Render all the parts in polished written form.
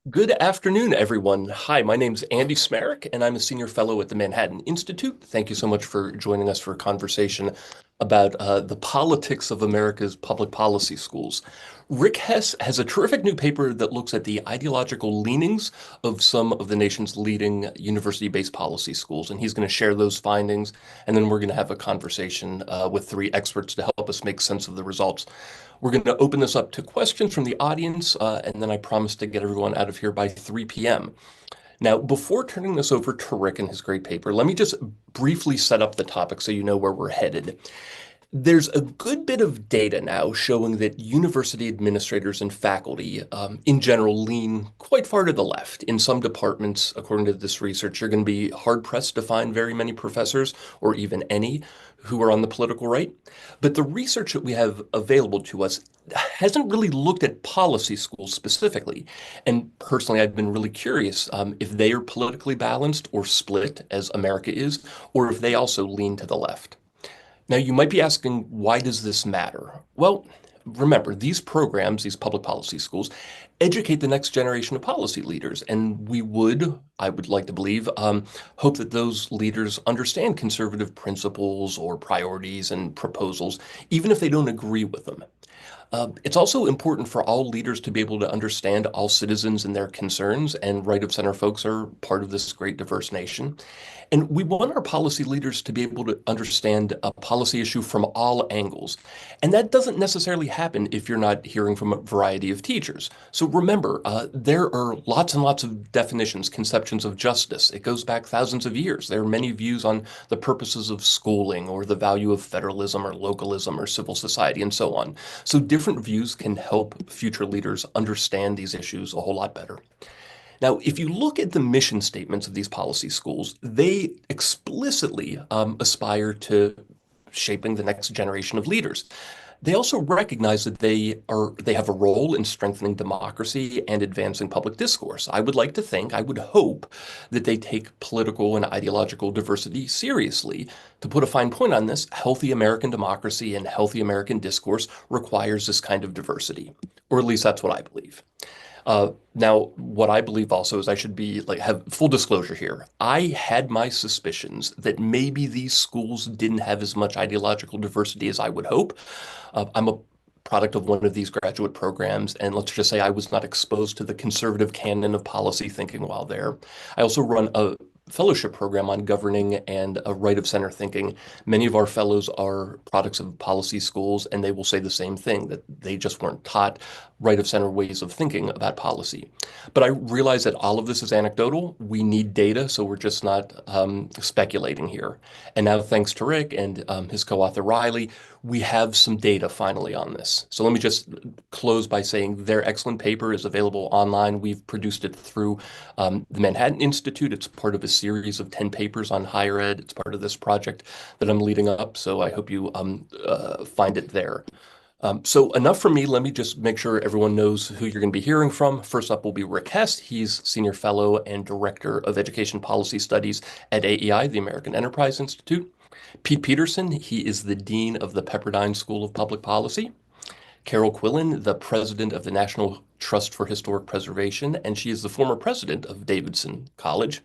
Good afternoon, everyone. Hi, my name's Andy Smerick, and I'm a senior fellow at the Manhattan Institute. Thank you so much for joining us for a conversation about the politics of America's public policy schools. Rick Hess has a terrific new paper that looks at the ideological leanings of some of the nation's leading university-based policy schools, and he's going to share those findings, and then we're going to have a conversation with three experts to help us make sense of the results. We're going to open this up to questions from the audience, and then I promise to get everyone out of here by 3 p.m. Now, before turning this over to Rick and his great paper, let me just briefly set up the topic so you know where we're headed. There's a good bit of data now showing that university administrators and faculty, in general, lean quite far to the left. In some departments, according to this research, you're going to be hard-pressed to find very many professors, or even any, who are on the political right. But the research that we have available to us hasn't really looked at policy schools specifically. And personally, I've been really curious if they are politically balanced or split, as America is, or if they also lean to the left. Now, you might be asking, why does this matter? Well, remember, these programs, these public policy schools, educate the next generation of policy leaders. And I would like to believe, hope that those leaders understand conservative principles or priorities and proposals, even if they don't agree with them. It's also important for all leaders to be able to understand all citizens and their concerns, and right of center folks are part of this great diverse nation. And we want our policy leaders to be able to understand a policy issue from all angles. And that doesn't necessarily happen if you're not hearing from a variety of teachers. So remember, there are lots and lots of definitions, conceptions of justice. It goes back thousands of years. There are many views on the purposes of schooling or the value of federalism or localism or civil society and so on. So different views can help future leaders understand these issues a whole lot better. Now, if you look at the mission statements of these policy schools, they explicitly aspire to shaping the next generation of leaders. They also recognize that they have a role in strengthening democracy and advancing public discourse. I would like to think, I would hope that they take political and ideological diversity seriously. To put a fine point on this, healthy American democracy and healthy American discourse requires this kind of diversity, or at least that's what I believe. Now, what I believe also is I should be like have full disclosure here. I had my suspicions that maybe these schools didn't have as much ideological diversity as I would hope. I'm a product of one of these graduate programs, and let's just say I was not exposed to the conservative canon of policy thinking while there. I also run a fellowship program on governing and a right of center thinking. Many of our fellows are products of policy schools, and they will say the same thing, that they just weren't taught right of center ways of thinking about policy. But I realize that all of this is anecdotal. We need data, so we're just not speculating here. And now, thanks to Rick and his co-author Riley, we have some data finally on this. So let me just close by saying their excellent paper is available online. We've produced it through the Manhattan Institute. It's part of a series of 10 papers on higher ed. It's part of this project that I'm leading up, so I hope you find it there. So enough from me. Let me just make sure everyone knows who you're going to be hearing from. First up will be Rick Hess. He's Senior Fellow and Director of Education Policy Studies at AEI, the American Enterprise Institute. Pete Peterson, he is the Dean of the Pepperdine School of Public Policy. Carol Quillen, the president of the National Trust for Historic Preservation, and she is the former president of Davidson College.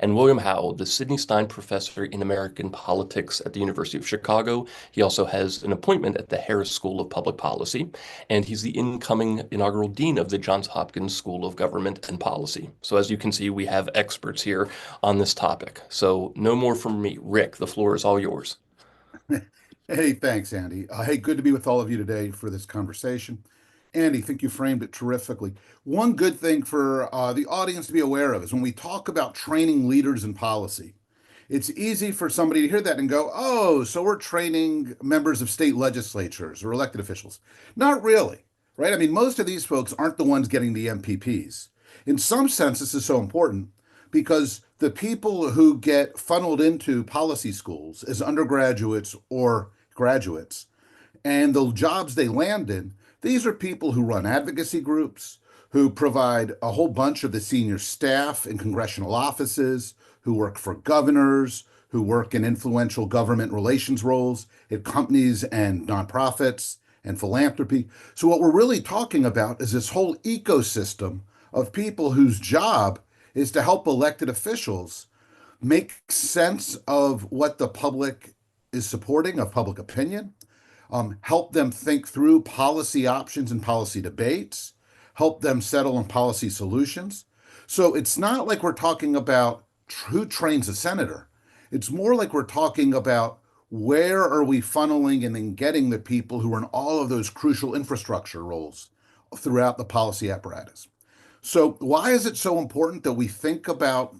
And William Howell, the Sidney Stein Professor in American Politics at the University of Chicago. He also has an appointment at the Harris School of Public Policy, and he's the incoming inaugural dean of the Johns Hopkins School of Government and Policy. So as you can see, we have experts here on this topic. So no more from me. Rick, the floor is all yours. Hey, thanks, Andy. Hey, good to be with all of you today for this conversation. Andy, I think you framed it terrifically. One good thing for the audience to be aware of is when we talk about training leaders in policy, it's easy for somebody to hear that and go, oh, so we're training members of state legislatures or elected officials. Not really, right? I mean, most of these folks aren't the ones getting the MPPs. In some sense, this is so important because the people who get funneled into policy schools as undergraduates or graduates and the jobs they land in, these are people who run advocacy groups, who provide a whole bunch of the senior staff in congressional offices, who work for governors, who work in influential government relations roles at companies and nonprofits and philanthropy. So, what we're really talking about is this whole ecosystem of people whose job is to help elected officials make sense of what the public is supporting, of public opinion, help them think through policy options and policy debates, help them settle on policy solutions. So it's not like we're talking about who trains a senator. It's more like we're talking about where are we funneling and then getting the people who are in all of those crucial infrastructure roles throughout the policy apparatus. So why is it so important that we think about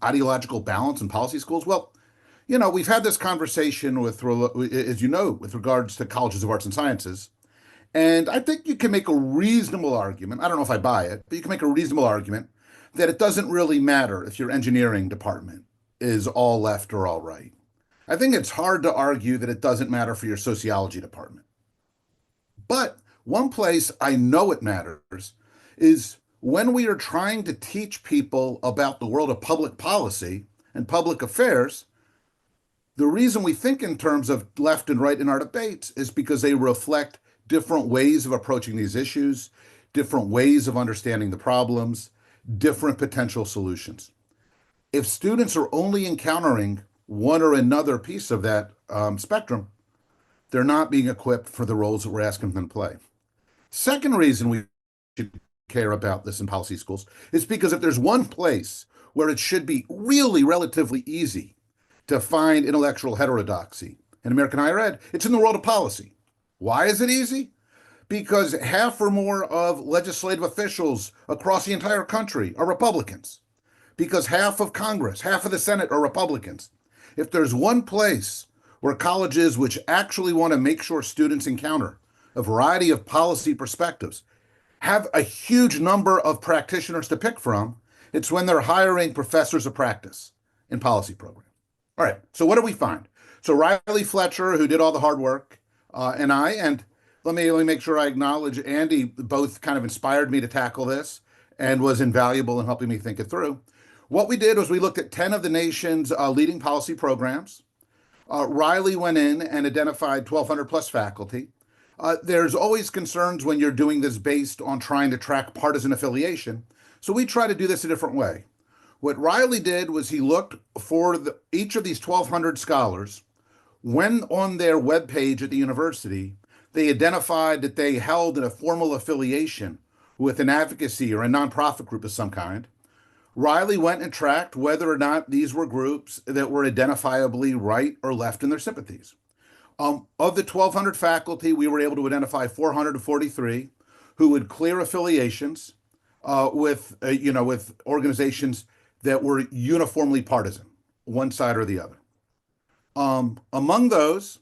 ideological balance in policy schools? Well, we've had this conversation as you know, with regards to colleges of arts and sciences. And I think you can make a reasonable argument. I don't know if I buy it, but you can make a reasonable argument that it doesn't really matter if your engineering department is all left or all right. I think it's hard to argue that it doesn't matter for your sociology department. But one place I know it matters is when we are trying to teach people about the world of public policy and public affairs. The reason we think in terms of left and right in our debates is because they reflect different ways of approaching these issues, different ways of understanding the problems, different potential solutions. If students are only encountering one or another piece of that spectrum, they're not being equipped for the roles that we're asking them to play. Second reason we should care about this in policy schools is because if there's one place where it should be really relatively easy to find intellectual heterodoxy in American higher ed, it's in the world of policy. Why is it easy? Because half or more of legislative officials across the entire country are Republicans. Because half of Congress, half of the Senate are Republicans. If there's one place where colleges which actually want to make sure students encounter a variety of policy perspectives have a huge number of practitioners to pick from, it's when they're hiring professors of practice in policy programs. All right, so what do we find? So Riley Fletcher, who did all the hard work, and let me make sure I acknowledge Andy, both kind of inspired me to tackle this and was invaluable in helping me think it through. What we did was we looked at 10 of the nation's leading policy programs. Riley went in and identified 1,200 plus faculty. There's always concerns when you're doing this based on trying to track partisan affiliation. So we try to do this a different way. What Riley did was he looked for each of these 1,200 scholars. When on their webpage at the university, they identified that they held a formal affiliation with an advocacy or a nonprofit group of some kind. Riley went and tracked whether or not these were groups that were identifiably right or left in their sympathies. Of the 1,200 faculty, we were able to identify 443 who had clear affiliations with organizations that were uniformly partisan, one side or the other. Among those,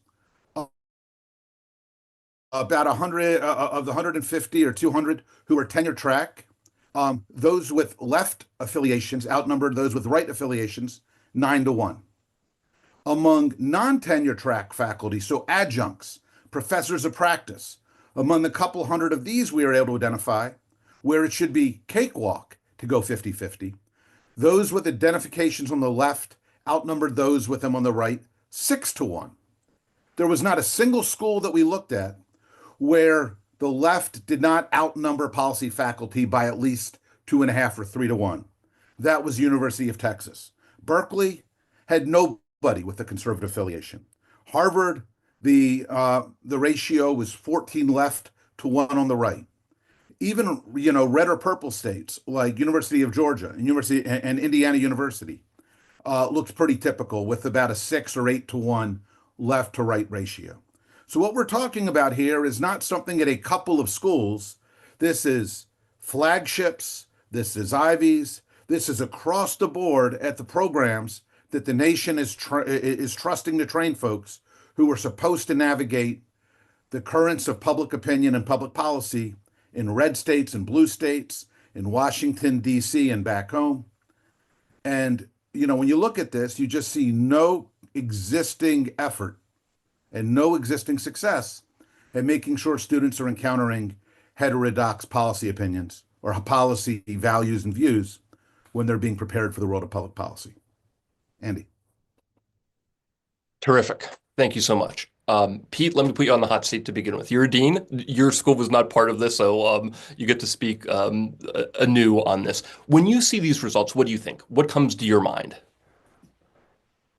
about 100 of the 150 or 200 who were tenure track, those with left affiliations outnumbered those with right affiliations 9-1. Among non-tenure track faculty, so adjuncts, professors of practice, among the couple hundred of these we were able to identify where it should be cakewalk to go 50-50. Those with identifications on the left outnumbered those with them on the right 6-1. There was not a single school that we looked at where the left did not outnumber policy faculty by at least 2.5 or 3-1. That was University of Texas. Berkeley had nobody with a conservative affiliation. Harvard, the ratio was 14 left to 1 on the right. Even red or purple states like University of Georgia and University and Indiana University looked pretty typical with about a 6 or 8-1 left to right ratio. So what we're talking about here is not something at a couple of schools. This is flagships. This is Ivies. This is across the board at the programs that the nation is trusting to train folks who are supposed to navigate the currents of public opinion and public policy in red states and blue states, in Washington, D.C., and back home. And, when you look at this, you just see no existing effort and no existing success at making sure students are encountering heterodox policy opinions or policy values and views when they're being prepared for the world of public policy. Andy. Terrific. Thank you so much. Pete, let me put you on the hot seat to begin with. You're a dean. Your school was not part of this, so you get to speak anew on this. When you see these results, what do you think? What comes to your mind?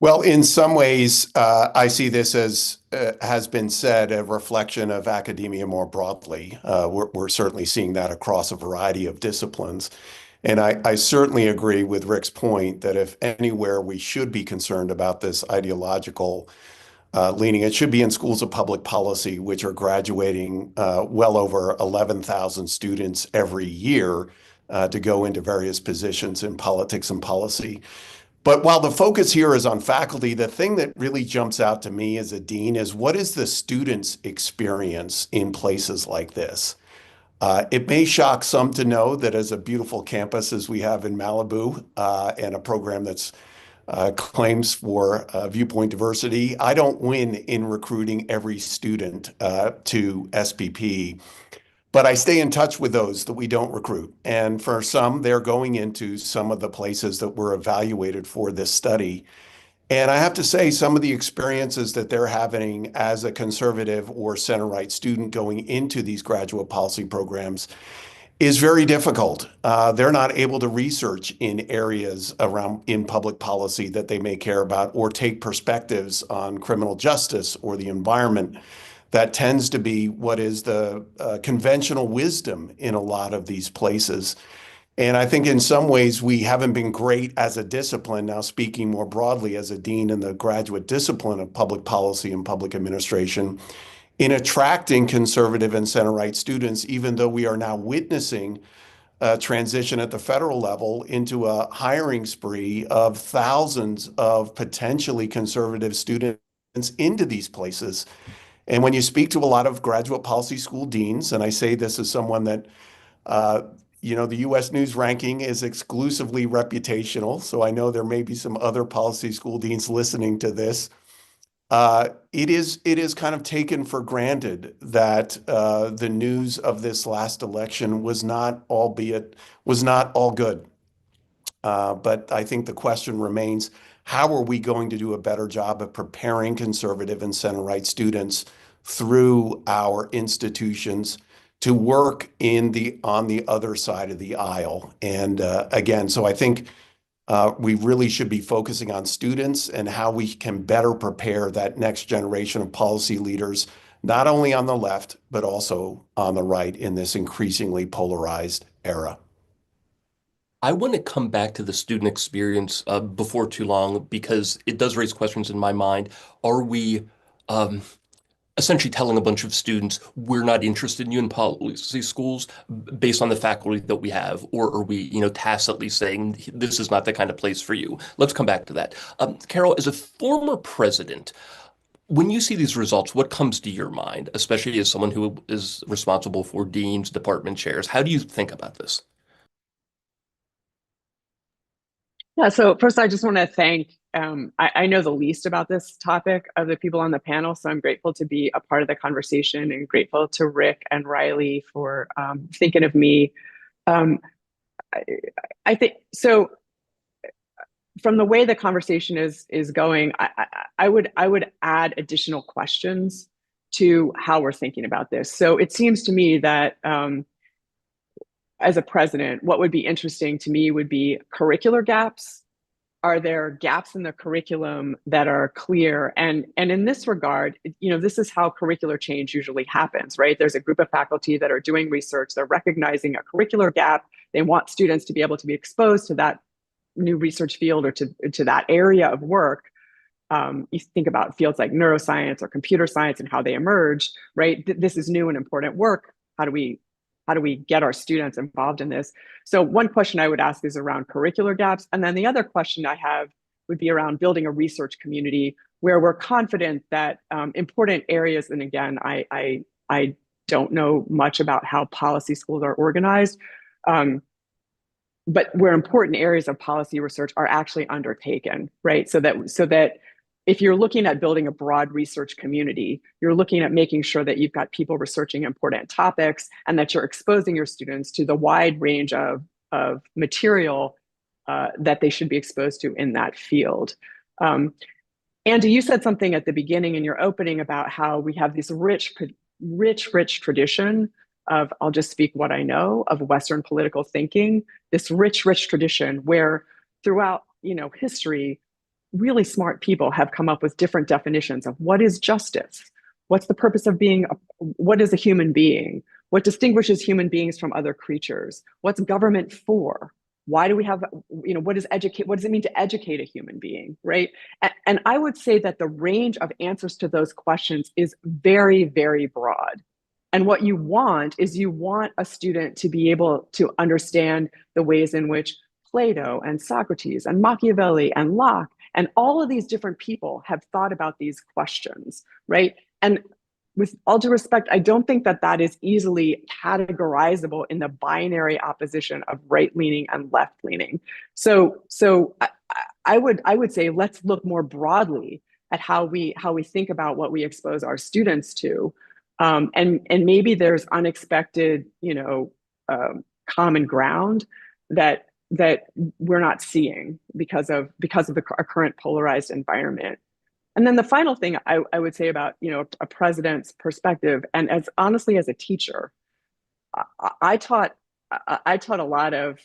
Well, in some ways, I see this as has been said, a reflection of academia more broadly. We're certainly seeing that across a variety of disciplines. And I certainly agree with Rick's point that if anywhere we should be concerned about this ideological leaning, it should be in schools of public policy, which are graduating well over 11,000 students every year to go into various positions in politics and policy. But while the focus here is on faculty, the thing that really jumps out to me as a dean is what is the student's experience in places like this? It may shock some to know that as a beautiful campus as we have in Malibu and a program that's claims for viewpoint diversity, I don't win in recruiting every student to SPP. But I stay in touch with those that we don't recruit. And for some, they're going into some of the places that were evaluated for this study. And I have to say, some of the experiences that they're having as a conservative or center-right student going into these graduate policy programs is very difficult. They're not able to research in areas around in public policy that they may care about or take perspectives on criminal justice or the environment. That tends to be what is the conventional wisdom in a lot of these places. And I think in some ways we haven't been great as a discipline, now speaking more broadly as a dean in the graduate discipline of public policy and public administration, in attracting conservative and center-right students, even though we are now witnessing a transition at the federal level into a hiring spree of thousands of potentially conservative students into these places. And when you speak to a lot of graduate policy school deans, and I say this as someone that, the U.S. News ranking is exclusively reputational, so I know there may be some other policy school deans listening to this. It is kind of taken for granted that the news of this last election was not all good. But I think the question remains, how are we going to do a better job of preparing conservative and center-right students through our institutions to work on the other side of the aisle? And again, so I think we really should be focusing on students and how we can better prepare that next generation of policy leaders, not only on the left, but also on the right in this increasingly polarized era. I want to come back to the student experience before too long because it does raise questions in my mind. Are we um, essentially telling a bunch of students we're not interested in you in policy schools based on the faculty that we have, or are we, tacitly saying this is not the kind of place for you? Let's come back to that. Carol, as a former president, when you see these results, what comes to your mind, especially as someone who is responsible for deans, department chairs? How do you think about this? Yeah, so first I just want to thank, I know the least about this topic of the people on the panel, so I'm grateful to be a part of the conversation and grateful to Rick and Riley for thinking of me. Um, I, I think, so from the way the conversation is going, I would add additional questions to how we're thinking about this. So it seems to me that as a president, what would be interesting to me would be curricular gaps. Are there gaps in the curriculum that are clear? And in this regard, this is how curricular change usually happens, right? There's a group of faculty that are doing research. They're recognizing a curricular gap. They want students to be able to be exposed to that new research field or to that area of work. You think about fields like neuroscience or computer science and how they emerged, right? This is new and important work. How do we get our students involved in this? So one question I would ask is around curricular gaps. And then the other question I have would be around building a research community where we're confident that important areas, and again, I don't know much about how policy schools are organized, but where important areas of policy research are actually undertaken, right? So that if you're looking at building a broad research community, you're looking at making sure that you've got people researching important topics and that you're exposing your students to the wide range of material that they should be exposed to in that field. Andy, you said something at the beginning in your opening about how we have this rich tradition of, I'll just speak what I know, of Western political thinking, this rich tradition where throughout, history, really smart people have come up with different definitions of what is justice, what's the purpose of what is a human being, what distinguishes human beings from other creatures, what's government for, why do we have, what does it mean to educate a human being, right? And I would say that the range of answers to those questions is very, very broad. And what you want is you want a student to be able to understand the ways in which Plato and Socrates and Machiavelli and Locke and all of these different people have thought about these questions, right? And with all due respect, I don't think that that is easily categorizable in the binary opposition of right-leaning and left-leaning. So I would say let's look more broadly at how we think about what we expose our students to, and maybe there's unexpected, common ground that we're not seeing because of our current polarized environment. And then the final thing I would say about, a president's perspective, and as honestly as a teacher, I taught a lot of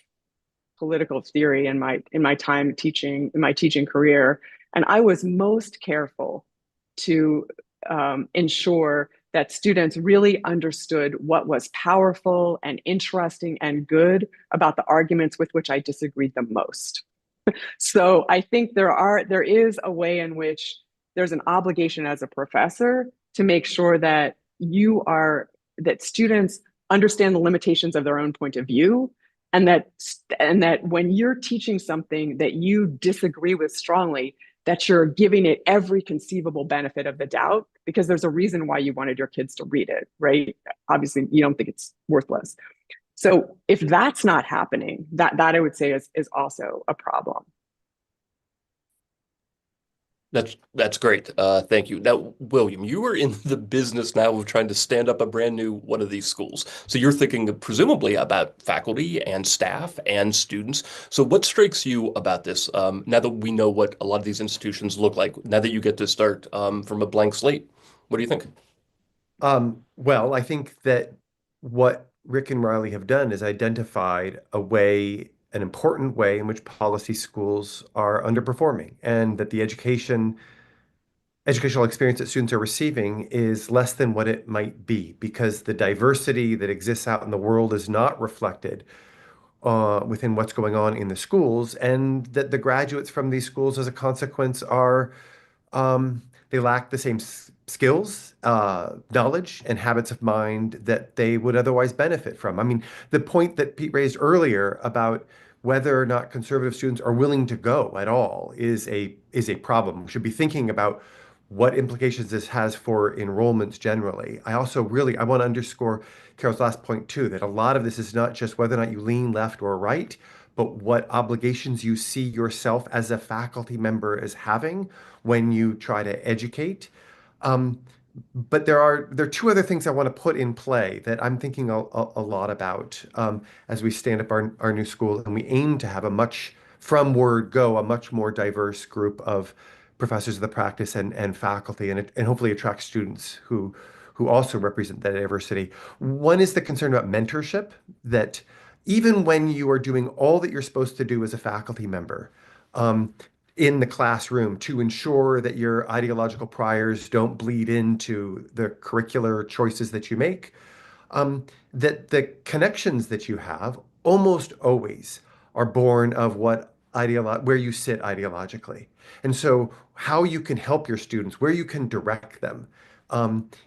political theory in my time teaching, in my teaching career, and I was most careful to ensure that students really understood what was powerful and interesting and good about the arguments with which I disagreed the most. So I think there is a way in which there's an obligation as a professor to make sure that that students understand the limitations of their own point of view, and that when you're teaching something that you disagree with strongly, that you're giving it every conceivable benefit of the doubt, because there's a reason why you wanted your kids to read it, right? Obviously, you don't think it's worthless. So if that's not happening, that I would say is also a problem. That's great. Thank you. Now, William, you are in the business now of trying to stand up a brand new one of these schools. So you're thinking presumably about faculty and staff and students. So what strikes you about this, now that we know what a lot of these institutions look like, now that you get to start from a blank slate? What do you think? Well, I think that what Rick and Riley have done is identified an important way in which policy schools are underperforming, and that the educational experience that students are receiving is less than what it might be, because the diversity that exists out in the world is not reflected within what's going on in the schools, and that the graduates from these schools, as a consequence, they lack the same skills, knowledge, and habits of mind that they would otherwise benefit from. I mean, the point that Pete raised earlier about whether or not conservative students are willing to go at all is a problem. We should be thinking about what implications this has for enrollments generally. I want to underscore Carol's last point too, that a lot of this is not just whether or not you lean left or right, but what obligations you see yourself as a faculty member as having when you try to educate. But there are two other things I want to put in play that I'm thinking a lot about as we stand up our new school, and we aim to have from word go, a much more diverse group of professors of the practice and faculty, and hopefully attract students who also represent that diversity. One is the concern about mentorship, that even when you are doing all that you're supposed to do as a faculty member, in the classroom to ensure that your ideological priors don't bleed into the curricular choices that you make, that the connections that you have almost always are born of where you sit ideologically. And so how you can help your students, where you can direct them,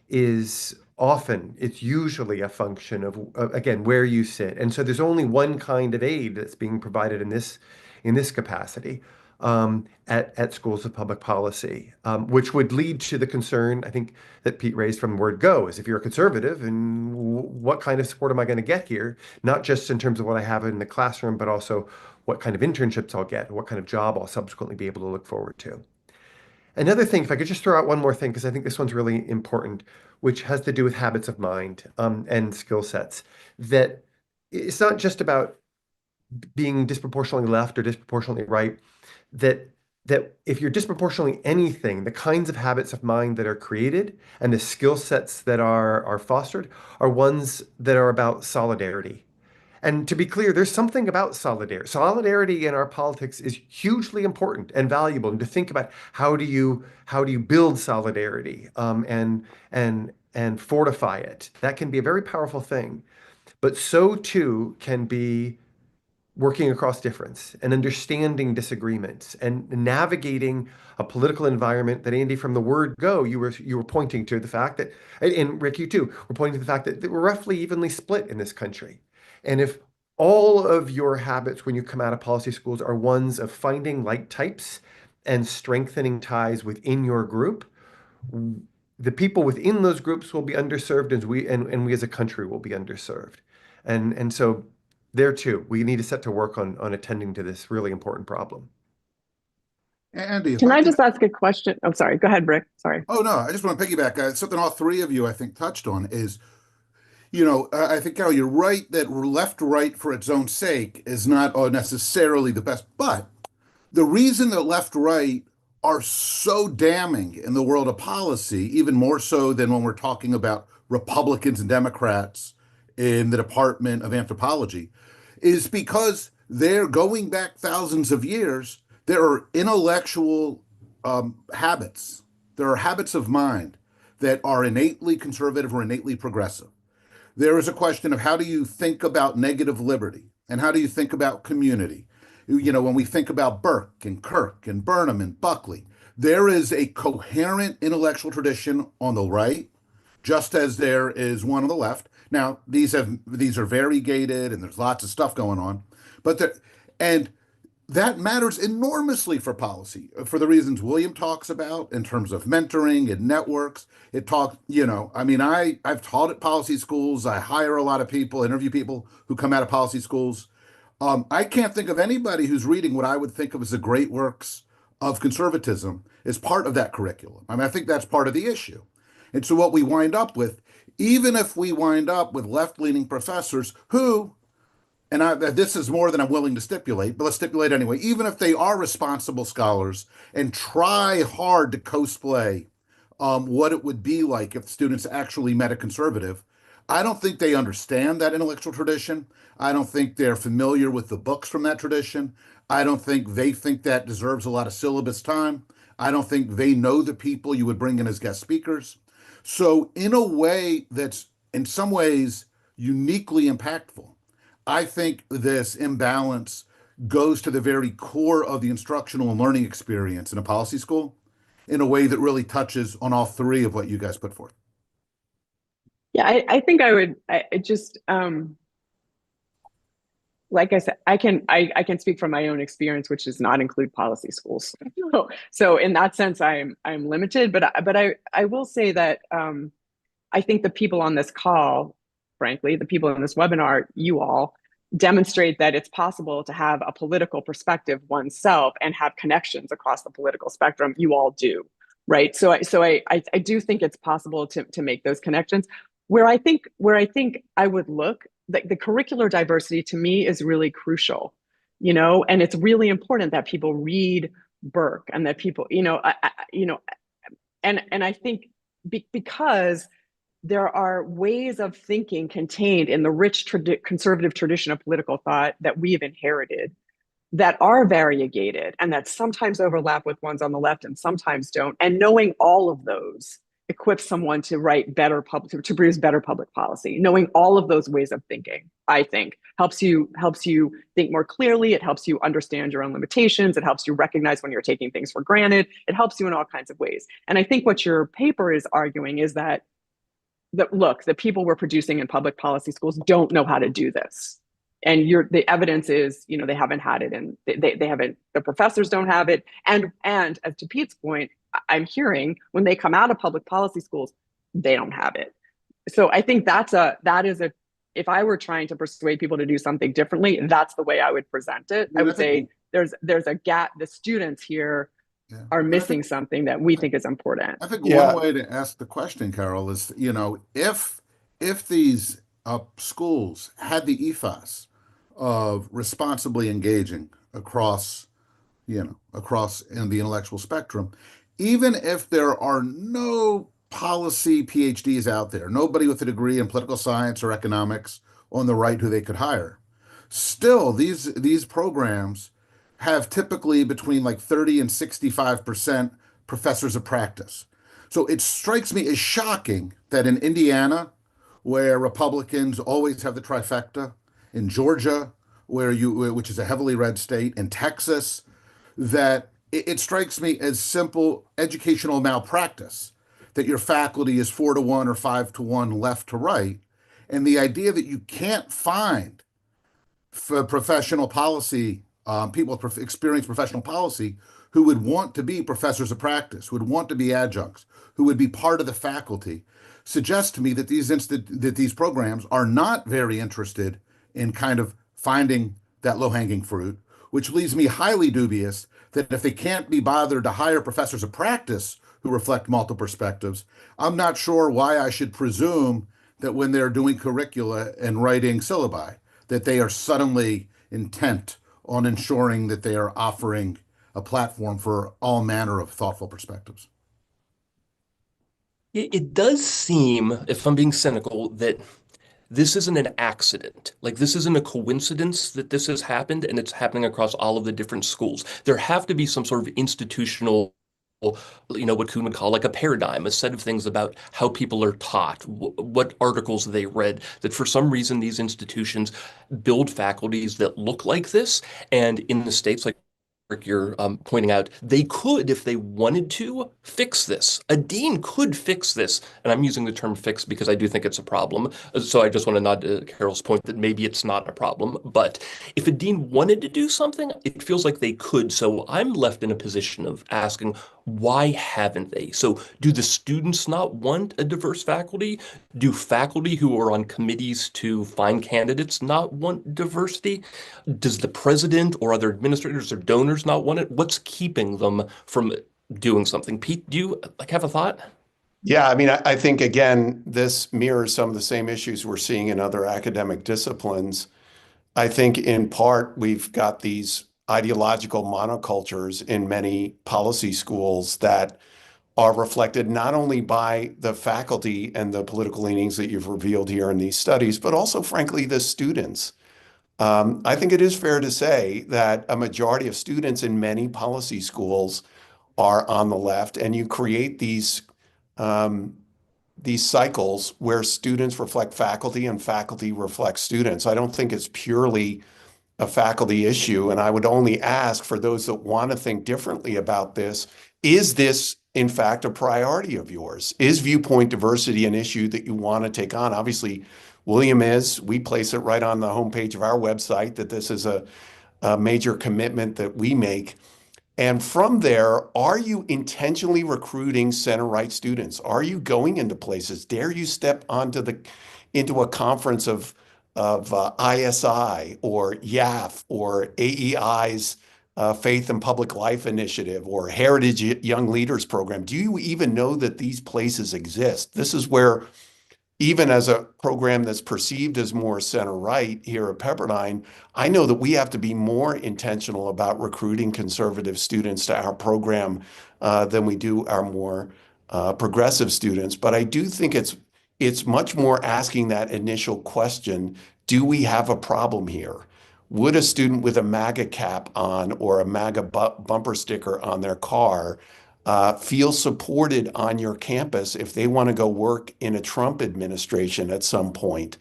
it's usually a function of, again, where you sit. And so there's only one kind of aid that's being provided in this capacity. At schools of public policy, which would lead to the concern, I think, that Pete raised from word go, is if you're a conservative, and what kind of support am I going to get here? Not just in terms of what I have in the classroom, but also what kind of internships I'll get, what kind of job I'll subsequently be able to look forward to. Another thing, if I could just throw out one more thing, because I think this one's really important, which has to do with habits of mind and skill sets, that it's not just about being disproportionately left or disproportionately right, that that if you're disproportionately anything, the kinds of habits of mind that are created and the skill sets that are fostered are ones that are about solidarity. And to be clear, there's something about solidarity. Solidarity in our politics is hugely important and valuable. And to think about how do you build solidarity, and fortify it. That can be a very powerful thing. But so too can be working across difference and understanding disagreements and navigating a political environment that, Andy, from the word go, you were pointing to the fact that, and Rick, you too, were pointing to the fact that we're roughly evenly split in this country. And if all of your habits when you come out of policy schools are ones of finding like types and strengthening ties within your group, the people within those groups will be underserved, and we as a country will be underserved. And so there too, we need to set to work on attending to this really important problem. Andy, if Can I I can, just ask a question? I'm sorry. Go ahead, Rick. Sorry. oh no, I just want to piggyback. Something all three of you, I think, touched on is, I think, Carol, you're right that left-right for its own sake is not necessarily the best. But the reason that left-right are so damning in the world of policy, even more so than when we're talking about Republicans and Democrats in the Department of Anthropology, is because they're going back thousands of years. There are intellectual habits, there are habits of mind that are innately conservative or innately progressive. There is a question of how do you think about negative liberty and how do you think about community? When we think about Burke and Kirk and Burnham and Buckley, there is a coherent intellectual tradition on the right, just as there is one on the left. Now, these are variegated and there's lots of stuff going on, and that matters enormously for policy for the reasons William talks about in terms of mentoring and networks. I've taught at policy schools. I hire a lot of people, interview people who come out of policy schools. I can't think of anybody who's reading what I would think of as the great works of conservatism as part of that curriculum. I think that's part of the issue. And so what we wind up with, even if we wind up with left-leaning professors who, this is more than I'm willing to stipulate, but let's stipulate anyway, even if they are responsible scholars and try hard to cosplay what it would be like if students actually met a conservative, I don't think they understand that intellectual tradition. I don't think they're familiar with the books from that tradition. I don't think they think that deserves a lot of syllabus time. I don't think they know the people you would bring in as guest speakers. So in a way that's in some ways uniquely impactful, I think this imbalance goes to the very core of the instructional and learning experience in a policy school in a way that really touches on all three of what you guys put forth. Yeah, I think I would. I just like I said, I can speak from my own experience, which does not include policy schools. So in that sense, I'm limited. But I will say that I think the people on this call, frankly, the people in this webinar, you all demonstrate that it's possible to have a political perspective oneself and have connections across the political spectrum. You all do, right? So I do think it's possible to make those connections. Where I think I would look, the curricular diversity to me is really crucial, and it's really important that people read Burke and that people, and I think because there are ways of thinking contained in the rich conservative tradition of political thought that we have inherited that are variegated and that sometimes overlap with ones on the left and sometimes don't. And knowing all of those equips someone to write better to produce better public policy. Knowing all of those ways of thinking, I think, helps you think more clearly. It helps you understand your own limitations. It helps you recognize when you're taking things for granted. It helps you in all kinds of ways. And I think what your paper is arguing is that look, the people we're producing in public policy schools don't know how to do this. And the evidence is, they haven't had it, and they haven't. The professors don't have it, and as to Pete's point, I'm hearing when they come out of public policy schools, they don't have it. So I think that is a. If I were trying to persuade people to do something differently, that's the way I would present it. I would say there's a gap. The students here are missing something that we think is important. I think one way to ask the question, Carol, is if these schools had the ethos of responsibly engaging across across in the intellectual spectrum, even if there are no policy PhDs out there, nobody with a degree in political science or economics on the right who they could hire. Still, these programs have typically between like 30 and 65% professors of practice. So it strikes me as shocking that in Indiana, where Republicans always have the trifecta, in Georgia, which is a heavily red state, in Texas, that it strikes me as simple educational malpractice, that your faculty is 4-to-1 or 5-to-1 left to right. And the idea that you can't find for professional policy, people with experienced professional policy who would want to be professors of practice, who would want to be adjuncts, who would be part of the faculty, suggests to me that these programs are not very interested in kind of finding that low-hanging fruit, which leaves me highly dubious that if they can't be bothered to hire professors of practice who reflect multiple perspectives, I'm not sure why I should presume that when they're doing curricula and writing syllabi, that they are suddenly intent on ensuring that they are offering a platform for all manner of thoughtful perspectives. It does seem, if I'm being cynical, that this isn't an accident. Like, this isn't a coincidence that this has happened and it's happening across all of the different schools. There have to be some sort of institutional, what Kuhn would call like a paradigm, a set of things about how people are taught, what articles they read, that for some reason these institutions build faculties that look like this. And in the States, like you're pointing out, they could, if they wanted to, fix this. A dean could fix this. And I'm using the term fix because I do think it's a problem. So I just want to nod to Carol's point that maybe it's not a problem. But if a dean wanted to do something, it feels like they could. So I'm left in a position of asking, why haven't they? So do the students not want a diverse faculty? Do faculty who are on committees to find candidates not want diversity? Does the president or other administrators or donors not want it? What's keeping them from doing something? Pete, do you have a thought? Yeah, I mean, I think, again, this mirrors some of the same issues we're seeing in other academic disciplines. I think in part, we've got these ideological monocultures in many policy schools that are reflected not only by the faculty and the political leanings that you've revealed here in these studies, but also, frankly, the students. I think it is fair to say that a majority of students in many policy schools are on the left, and you create these cycles where students reflect faculty and faculty reflect students. I don't think it's purely a faculty issue. And I would only ask for those that want to think differently about this, is this in fact a priority of yours? Is viewpoint diversity an issue that you want to take on? Obviously, William we place it right on the homepage of our website that this is a major commitment that we make. And from there, are you intentionally recruiting center-right students? Are you going into places? Dare you step into a conference of ISI or YAF or AEI's Faith and Public Life Initiative or Heritage Young Leaders Program? Do you even know that these places exist? This is where, even as a program that's perceived as more center-right here at Pepperdine, I know that we have to be more intentional about recruiting conservative students to our program than we do our more progressive students. But I do think it's much more asking that initial question, do we have a problem here? Would a student with a MAGA cap on or a MAGA bumper sticker on their car feel supported on your campus if they want to go work in a Trump administration at some point?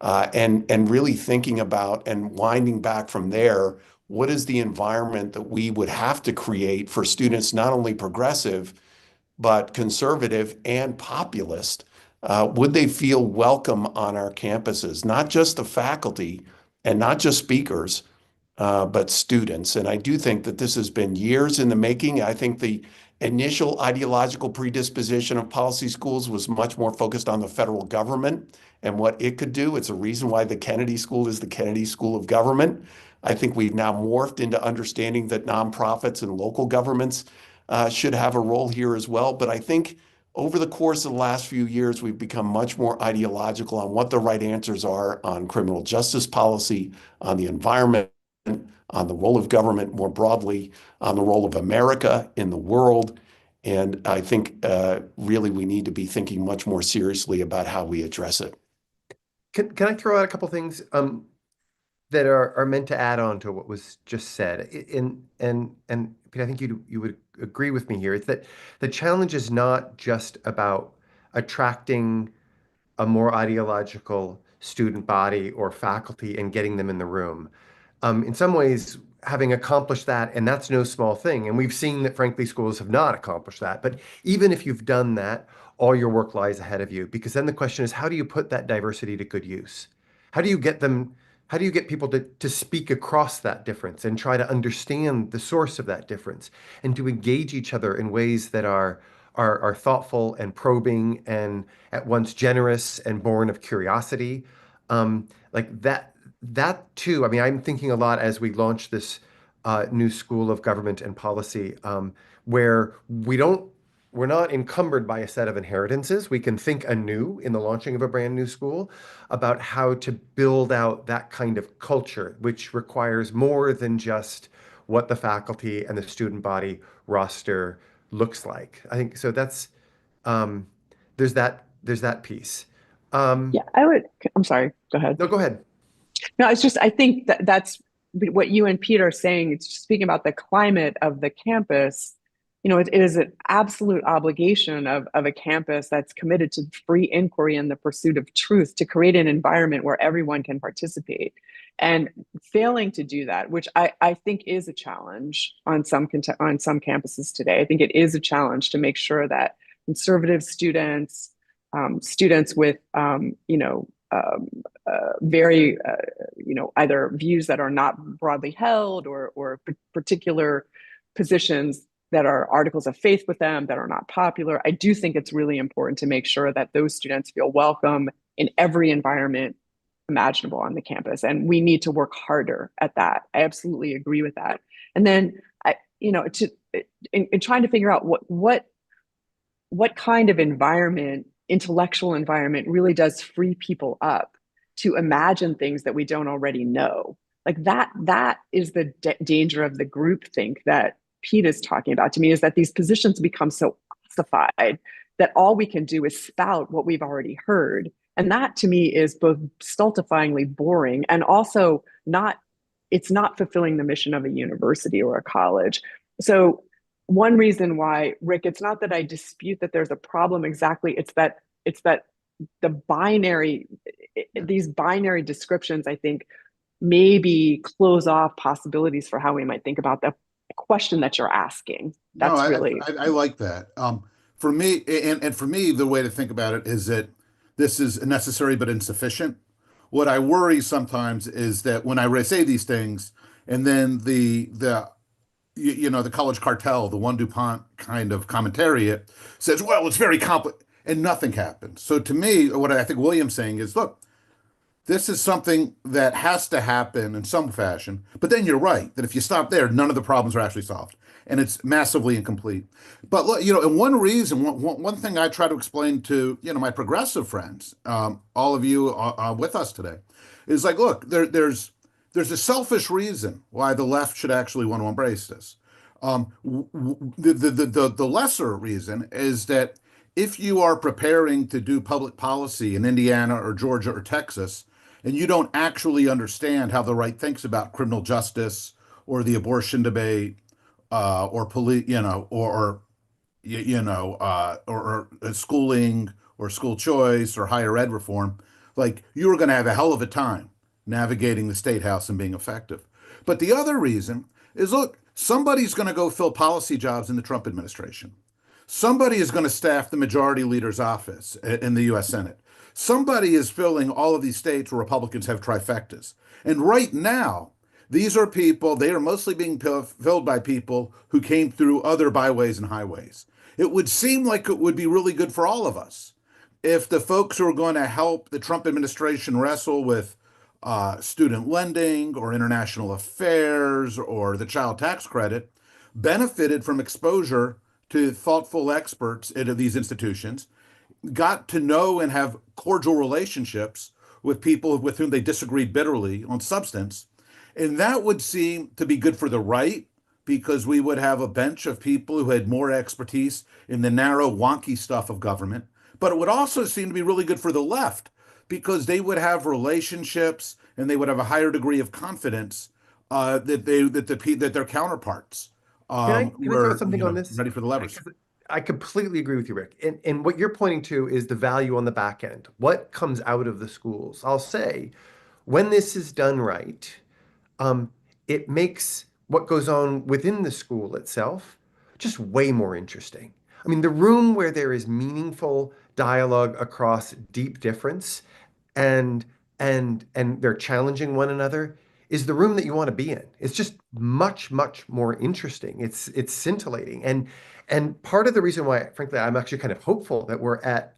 And really thinking about and winding back from there, what is the environment that we would have to create for students, not only progressive, but conservative and populist? Would they feel welcome on our campuses? Not just the faculty and not just speakers, but students. And I do think that this has been years in the making. I think the initial ideological predisposition of policy schools was much more focused on the federal government and what it could do. It's a reason why the Kennedy School is the Kennedy School of Government. I think we've now morphed into understanding that nonprofits and local governments should have a role here as well. But I think over the course of the last few years, we've become much more ideological on what the right answers are on criminal justice policy, on the environment, on the role of government more broadly, on the role of America in the world. And I think really we need to be thinking much more seriously about how we address it. Can I throw out a couple things that are meant to add on to what was just said? And Pete, I think you would agree with me here. It's that the challenge is not just about attracting a more ideological student body or faculty and getting them in the room. In some ways, having accomplished that, and that's no small thing, and we've seen that, frankly, schools have not accomplished that. But even if you've done that, all your work lies ahead of you, because then the question is, how do you put that diversity to good use? How do you get them? How do you get people to speak across that difference and try to understand the source of that difference and to engage each other in ways that are thoughtful and probing and at once generous and born of curiosity? Like that too. I mean, I'm thinking a lot as we launch this new school of government and policy, where we're not encumbered by a set of inheritances. We can think anew in the launching of a brand new school about how to build out that kind of culture, which requires more than just what the faculty and the student body roster looks like. I think so. That's there's that piece. Yeah, I'm sorry, go ahead. No, go ahead. No, it's just, I think that's what you and Pete are saying. It's just speaking about the climate of the campus. It is an absolute obligation of a campus that's committed to free inquiry and the pursuit of truth to create an environment where everyone can participate. And failing to do that, which I think is a challenge on some campuses today. I think it is a challenge to make sure that conservative students, students with very either views that are not broadly held or particular positions that are articles of faith with them that are not popular. I do think it's really important to make sure that those students feel welcome in every environment imaginable on the campus. And we need to work harder at that. I absolutely agree with that. And then, in trying to figure out what kind of environment, intellectual environment, really does free people up to imagine things that we don't already know. Like that is the danger of the groupthink that Pete is talking about, to me, is that these positions become so ossified that all we can do is spout what we've already heard. And that to me is both stultifyingly boring and also it's not fulfilling the mission of a university or a college. So one reason why, Rick, it's not that I dispute that there's a problem exactly, it's that these binary descriptions, I think, maybe close off possibilities for how we might think about the question that you're asking. That's I like that. For me, and for me, the way to think about it is that this is necessary but insufficient. What I worry sometimes is that when I say these things, and then the college cartel, the one DuPont kind of commentariat says, well, it's very complicated, and nothing happens. So to me, what I think William's saying is, look, this is something that has to happen in some fashion. But then you're right that if you stop there, none of the problems are actually solved, and it's massively incomplete. But and one reason, one thing I try to explain to my progressive friends, all of you with us today, is like, look, there's a selfish reason why the left should actually want to embrace this. The lesser reason is that if you are preparing to do public policy in Indiana or Georgia or Texas, and you don't actually understand how the right thinks about criminal justice or the abortion debate, or police, or schooling or school choice or higher ed reform, like you're going to have a hell of a time navigating the state house and being effective. But the other reason is, look, somebody's going to go fill policy jobs in the Trump administration. Somebody is going to staff the majority leader's office in the U.S. Senate. Somebody is filling all of these states where Republicans have trifectas. And right now, these are people, they are mostly being filled by people who came through other byways and highways. It would seem like it would be really good for all of us if the folks who are going to help the Trump administration wrestle with student lending or international affairs or the child tax credit benefited from exposure to thoughtful experts into these institutions, got to know and have cordial relationships with people with whom they disagreed bitterly on substance, And that would seem to be good for the right because we would have a bench of people who had more expertise in the narrow, wonky stuff of government. But it would also seem to be really good for the left because they would have relationships and they would have a higher degree of confidence that their counterparts Can I throw were something on this? ready for the levers. Because I completely agree with you, Rick. And what you're pointing to is the value on the back end. What comes out of the schools? I'll say, when this is done right, um, it makes what goes on within the school itself just way more interesting. I mean, the room where there is meaningful dialogue across deep difference and and they're challenging one another is the room that you want to be in. It's just much, much more interesting. It's scintillating. And part of the reason why, frankly, I'm actually kind of hopeful that we're at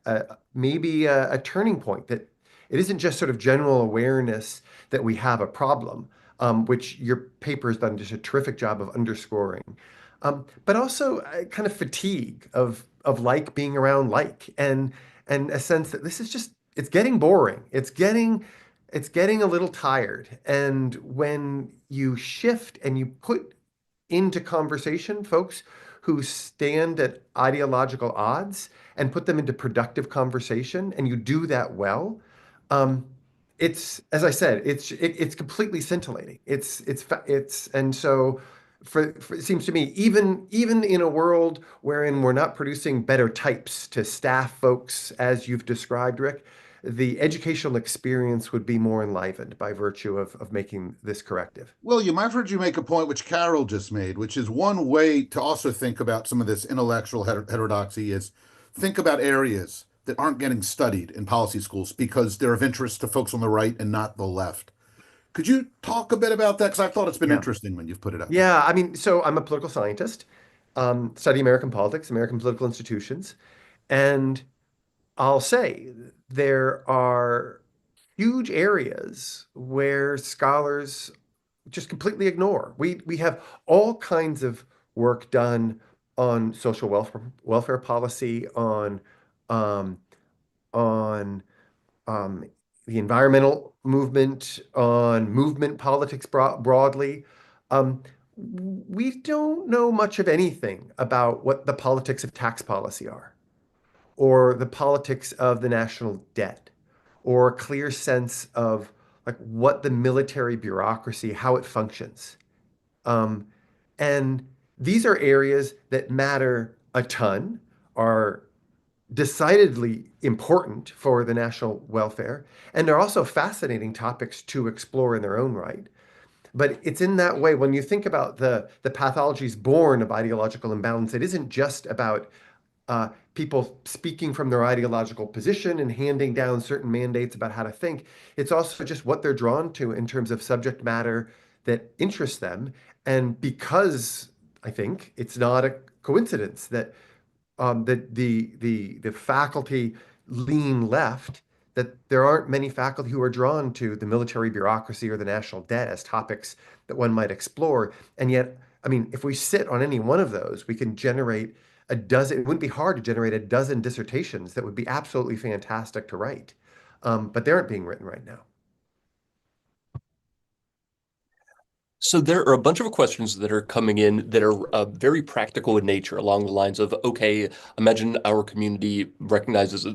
maybe a turning point, that it isn't just sort of general awareness that we have a problem, which your paper has done just a terrific job of underscoring, but also kind of fatigue of like being around like, and a sense that this is just it's getting boring. It's getting a little tired. And when you shift and you put into conversation folks who stand at ideological odds and put them into productive conversation, and you do that well, um, it's, as I said, it's completely scintillating. And so for it seems to me, even in a world wherein we're not producing better types to staff folks as you've described, Rick, the educational experience would be more enlivened by virtue of making this corrective. William, I've heard you make a point which Carol just made, which is one way to also think about some of this intellectual heterodoxy is think about areas that aren't getting studied in policy schools because they're of interest to folks on the right and not the left. Could you talk a bit about that? Because I thought it's been Yeah. interesting when you've put it out. Yeah, I mean, so I'm a political scientist, study American politics, American political institutions, and I'll say there are huge areas where scholars just completely ignore. We have all kinds of work done on social welfare policy, um, on um, the environmental movement, on movement politics broadly. Um, we don't know much of anything about what the politics of tax policy are, or the politics of the national debt, or a clear sense of like what the military bureaucracy, how it functions. Um, and these are areas that matter a ton, are decidedly important for the national welfare, and they're also fascinating topics to explore in their own right. But it's in that way, when you think about the pathologies born of ideological imbalance, it isn't just about people speaking from their ideological position and handing down certain mandates about how to think. It's also just what they're drawn to in terms of subject matter that interests them. And because I think it's not a coincidence that the faculty lean left, that there aren't many faculty who are drawn to the military bureaucracy or the national debt as topics that one might explore. And yet, I mean, if we sit on any one of those, we can generate a dozen. It wouldn't be hard to generate a dozen dissertations that would be absolutely fantastic to write. But they aren't being written right now. So there are a bunch of questions that are coming in that are very practical in nature, along the lines of, okay, imagine our community recognizes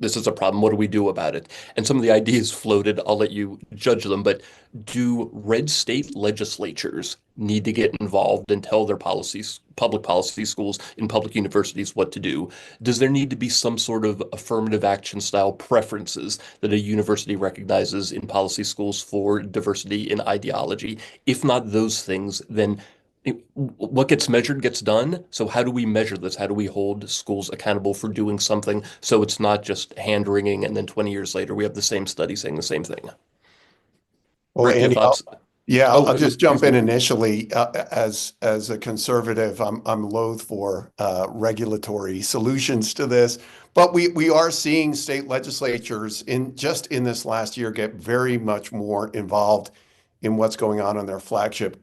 this is a problem. What do we do about it? And some of the ideas floated, I'll let you judge them, but do red state legislatures need to get involved and tell their policies, public policy schools in public universities what to do? Does there need to be some sort of affirmative action style preferences that a university recognizes in policy schools for diversity in ideology? If not those things, then what gets measured gets done. So how do we measure this? How do we hold schools accountable for doing something so it's not just hand-wringing and then 20 years later we have the same study saying the same thing? Well, Rick, your Andy, thoughts? I'll just jump please in go. initially. As a conservative, I'm loath for regulatory solutions to this, but we are seeing state legislatures in this last year get very much more involved in what's going on their flagship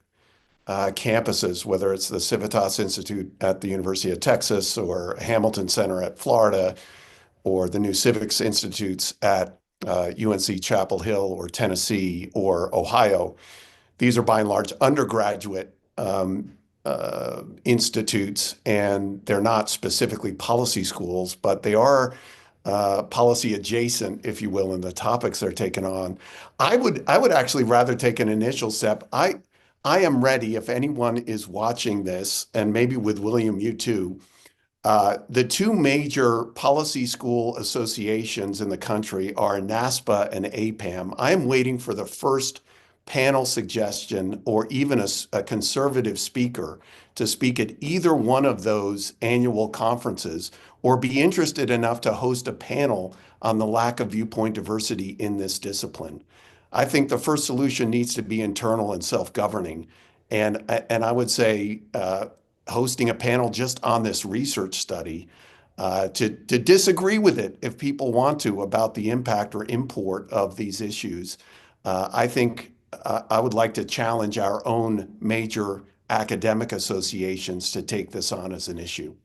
campuses, whether it's the Civitas Institute at the University of Texas or Hamilton Center at Florida, or the New Civics Institutes at UNC Chapel Hill or Tennessee or Ohio. these are by and large undergraduate institutes, and they're not specifically policy schools, but they are policy adjacent, if you will, in the topics they're taking on. I would actually rather take an initial step. I am ready if anyone is watching this, and maybe with William, you too. The two major policy school associations in the country are NASPA and APAM. I am waiting for the first panel suggestion or even a conservative speaker to speak at either one of those annual conferences or be interested enough to host a panel on the lack of viewpoint diversity in this discipline. I think the first solution needs to be internal and self-governing. And I would say hosting a panel just on this research study to disagree with it if people want to about the impact or import of these issues. I think I would like to challenge our own major academic associations to take this on as an issue.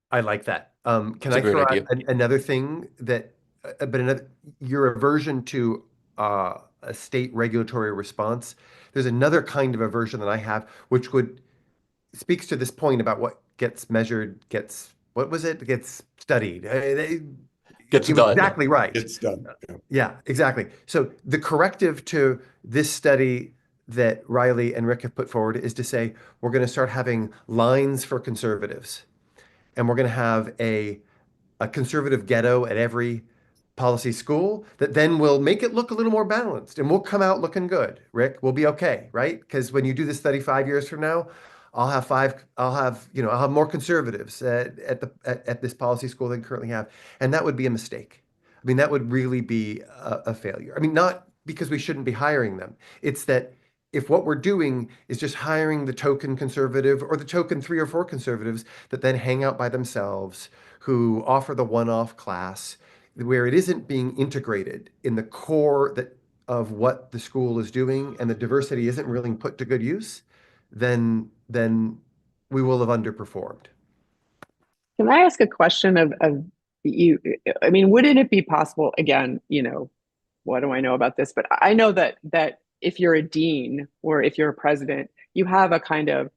I like that. Can That's a I great throw out idea. another thing that, your aversion to a state regulatory response? There's another kind of aversion that I have, which speaks to this point about what gets measured, what was it? Gets studied. Gets He was done. exactly right. It's done. Yeah, exactly. So the corrective to this study that Riley and Rick have put forward is to say we're going to start having lines for conservatives, and we're going to have a conservative ghetto at every policy school that then will make it look a little more balanced, and we'll come out looking good. Rick, we'll be okay, right? Because when you do this study 5 years from now, I'll have more conservatives at this policy school than currently have, and that would be a mistake. I mean, that would really be a failure. I mean, not because we shouldn't be hiring them. It's that if what we're doing is just hiring the token conservative or the token 3 or 4 conservatives that then hang out by themselves, who offer the one-off class, where it isn't being integrated in the core of what the school is doing, and the diversity isn't really put to good use, then we will have underperformed. Can I ask a question of you? I mean, wouldn't it be possible, again, what do I know about this? But I know that if you're a dean or if you're a president, you have a kind of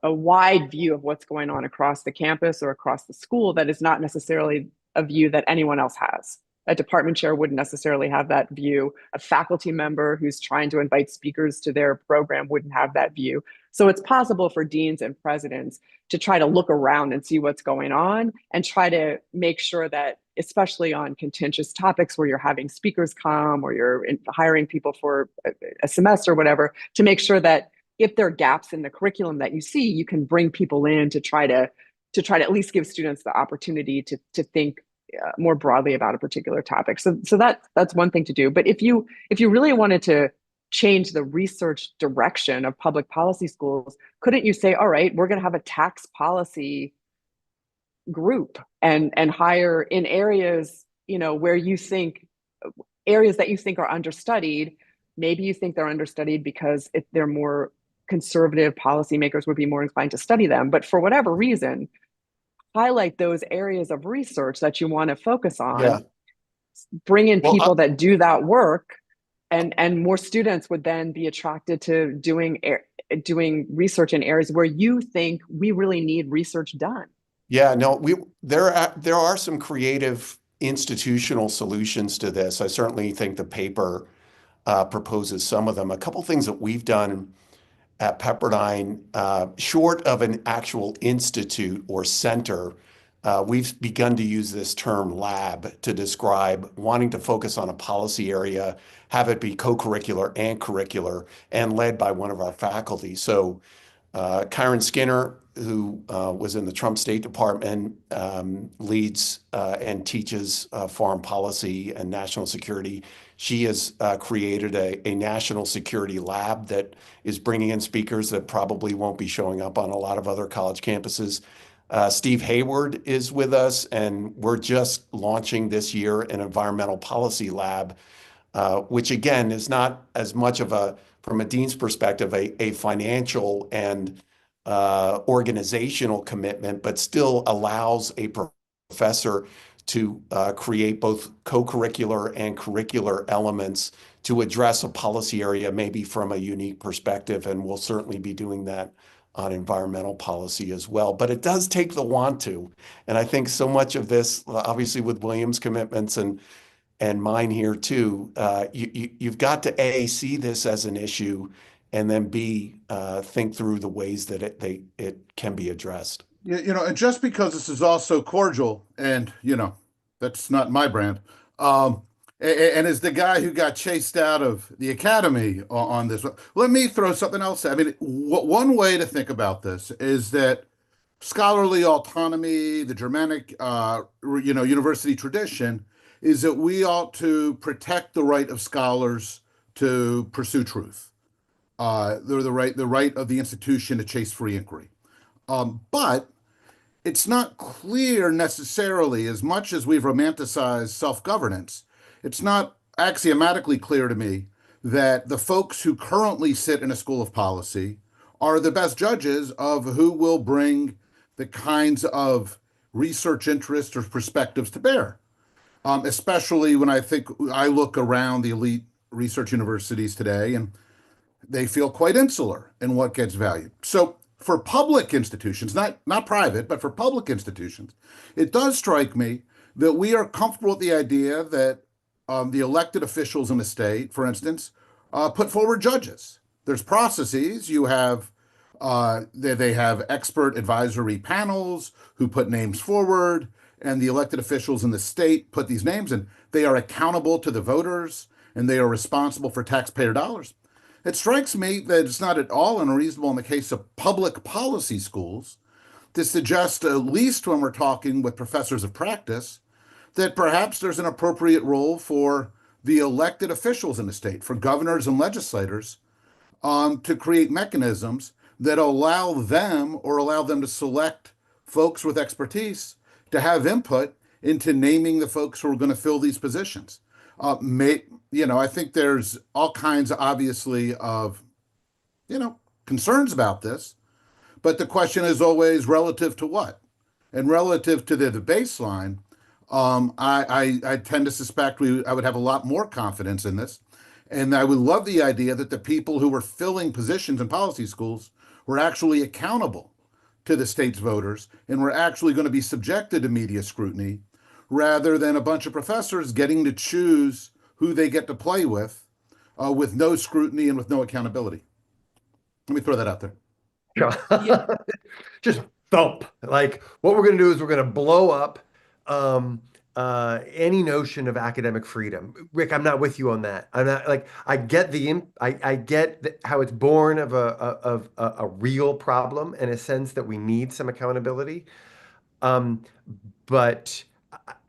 a wide view of what's going on across the campus or across the school that is not necessarily a view that anyone else has. A department chair wouldn't necessarily have that view. A faculty member who's trying to invite speakers to their program wouldn't have that view. So it's possible for deans and presidents to try to look around and see what's going on and try to make sure that, especially on contentious topics where you're having speakers come or you're hiring people for a semester or whatever, to make sure that if there are gaps in the curriculum that you see, you can bring people in to try to at least give students the opportunity to think more broadly about a particular topic. So that's one thing to do. But if you really wanted to change the research direction of public policy schools, couldn't you say, all right, we're going to have a tax policy group and hire in areas, where you think areas that you think are understudied. Maybe you think they're understudied because if they're more conservative, policymakers would be more inclined to study them. But for whatever reason, highlight those areas of research that you want to focus on. Yeah. Bring in people that do that work, and more students would then be attracted to doing research in areas where you think we really need research done. Yeah, no, there are some creative institutional solutions to this. I certainly think the paper proposes some of them. A couple things that we've done at Pepperdine, short of an actual institute or center, we've begun to use this term lab to describe wanting to focus on a policy area, have it be co-curricular and curricular, and led by one of our faculty. So Kyron Skinner, who was in the Trump State Department, leads and teaches foreign policy and national security. She has created a national security lab that is bringing in speakers that probably won't be showing up on a lot of other college campuses. Steve Hayward is with us, and we're just launching this year an environmental policy lab, which again is not as much of from a dean's perspective, a financial and organizational commitment, but still allows a professor to create both co-curricular and curricular elements to address a policy area, maybe from a unique perspective. And we'll certainly be doing that on environmental policy as well. But it does take the want to. And I think so much of this, obviously with William's commitments and mine here too, you've got to A, see this as an issue, and then B, think through the ways that it can be addressed. And just because this is all so cordial, and that's not my brand, and as the guy who got chased out of the academy on this one, let me throw something else. I mean, one way to think about this is that scholarly autonomy, the Germanic, university tradition, is that we ought to protect the right of scholars to pursue truth, the right of the institution to chase free inquiry. But it's not clear necessarily, as much as we've romanticized self-governance, it's not axiomatically clear to me that the folks who currently sit in a school of policy are the best judges of who will bring the kinds of research interests or perspectives to bear. Especially when I look around the elite research universities today, and they feel quite insular in what gets valued. So for public institutions, not private, but for public institutions, it does strike me that we are comfortable with the idea that the elected officials in the state, for instance, put forward judges. There's processes. You have they have expert advisory panels who put names forward, and the elected officials in the state put these names, and they are accountable to the voters, and they are responsible for taxpayer dollars. It strikes me that it's not at all unreasonable in the case of public policy schools to suggest, at least when we're talking with professors of practice, that perhaps there's an appropriate role for the elected officials in the state, for governors and legislators, to create mechanisms that allow them to select folks with expertise to have input into naming the folks who are going to fill these positions. I think there's all kinds, obviously, of, concerns about this, but the question is always relative to what? And relative to the baseline, I tend to suspect I would have a lot more confidence in this. And I would love the idea that the people who were filling positions in policy schools were actually accountable to the state's voters and were actually going to be subjected to media scrutiny, rather than a bunch of professors getting to choose who they get to play with no scrutiny and with no accountability. Let me throw that out there. Just thump. Like, what we're going to do is we're going to blow up any notion of academic freedom. Rick, I'm not with you on that. I'm not, like, I get how it's born of a real problem, in a sense that we need some accountability. But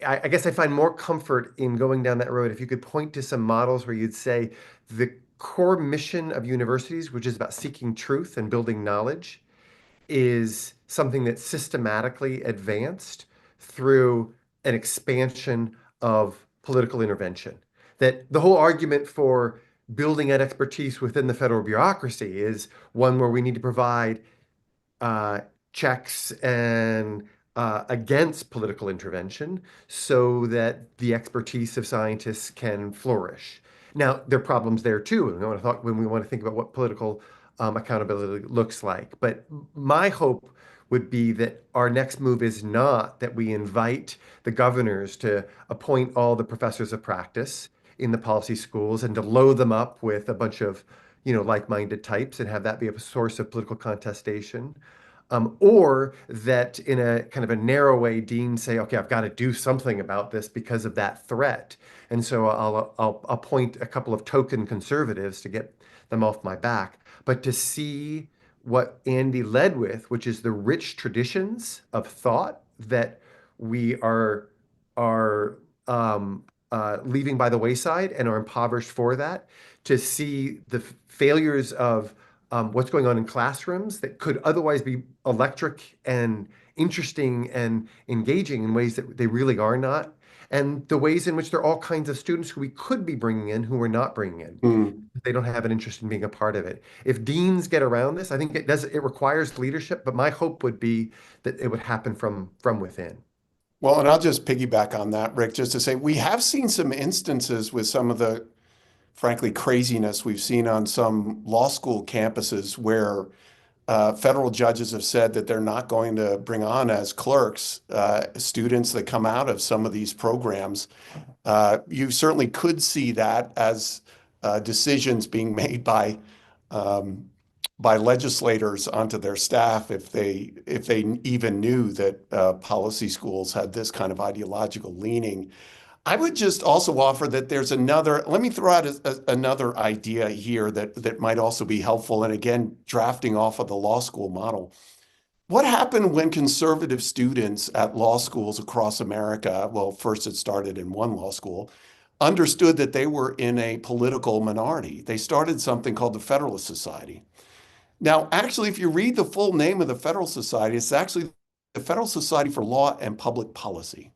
I guess I find more comfort in going down that road if you could point to some models where you'd say the core mission of universities, which is about seeking truth and building knowledge, is something that's systematically advanced through an expansion of political intervention. That the whole argument for building that expertise within the federal bureaucracy is one where we need to provide checks and against political intervention so that the expertise of scientists can flourish. Now, there are problems there too, when we want to think about what political accountability looks like. But my hope would be that our next move is not that we invite the governors to appoint all the professors of practice in the policy schools and to load them up with a bunch of, like-minded types and have that be a source of political contestation. Or that in a kind of a narrow way, deans say, okay, I've got to do something about this because of that threat. And so I'll appoint a couple of token conservatives to get them off my back. But to see what Andy led with, which is the rich traditions of thought that we are leaving by the wayside and are impoverished for that, to see the failures of what's going on in classrooms that could otherwise be electric and interesting and engaging in ways that they really are not, and the ways in which there are all kinds of students who we could be bringing in who we're not bringing in. They don't have an interest in being a part of it. If deans get around this, I think it requires leadership, but my hope would be that it would happen from within. Well, and I'll just piggyback on that, Rick, just to say we have seen some instances with some of the, frankly, craziness we've seen on some law school campuses where federal judges have said that they're not going to bring on as clerks students that come out of some of these programs. You certainly could see that as decisions being made by legislators onto their staff if they even knew that policy schools had this kind of ideological leaning. I would just also offer that there's another, let me throw out another idea here that might also be helpful. And again, drafting off of the law school model. What happened when conservative students at law schools across America, well, first it started in one law school, understood that they were in a political minority? They started something called the Federalist Society. Now, actually, if you read the full name of the Federalist Society, it's actually the Federal Society for Law and Public Policy.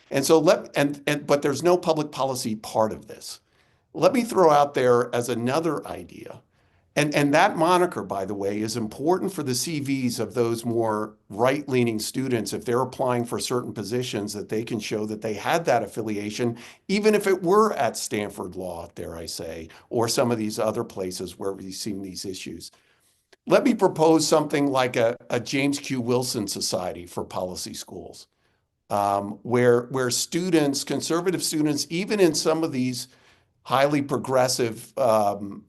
And so but there's no public policy part of this. Let me throw out there as another idea. And that moniker, by the way, is important for the CVs of those more right-leaning students if they're applying for certain positions, that they can show that they had that affiliation, even if it were at Stanford Law, dare I say, or some of these other places where we've seen these issues. Let me propose something like a James Q. Wilson Society for Policy Schools, where students, conservative students, even in some of these highly progressive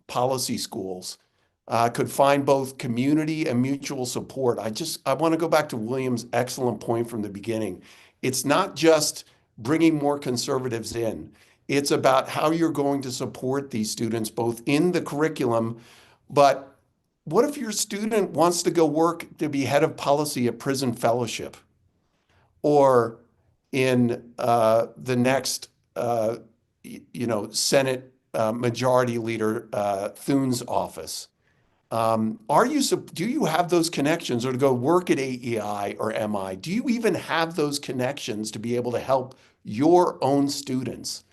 policy schools, could find both community and mutual support. I want to go back to William's excellent point from the beginning. It's not just bringing more conservatives in. It's about how you're going to support these students, both in the curriculum, but what if your student wants to go work to be head of policy at Prison Fellowship, or in the next, Senate Majority Leader Thune's office? Do you have those connections, or to go work at AEI or MI? Do you even have those connections to be able to help your own students?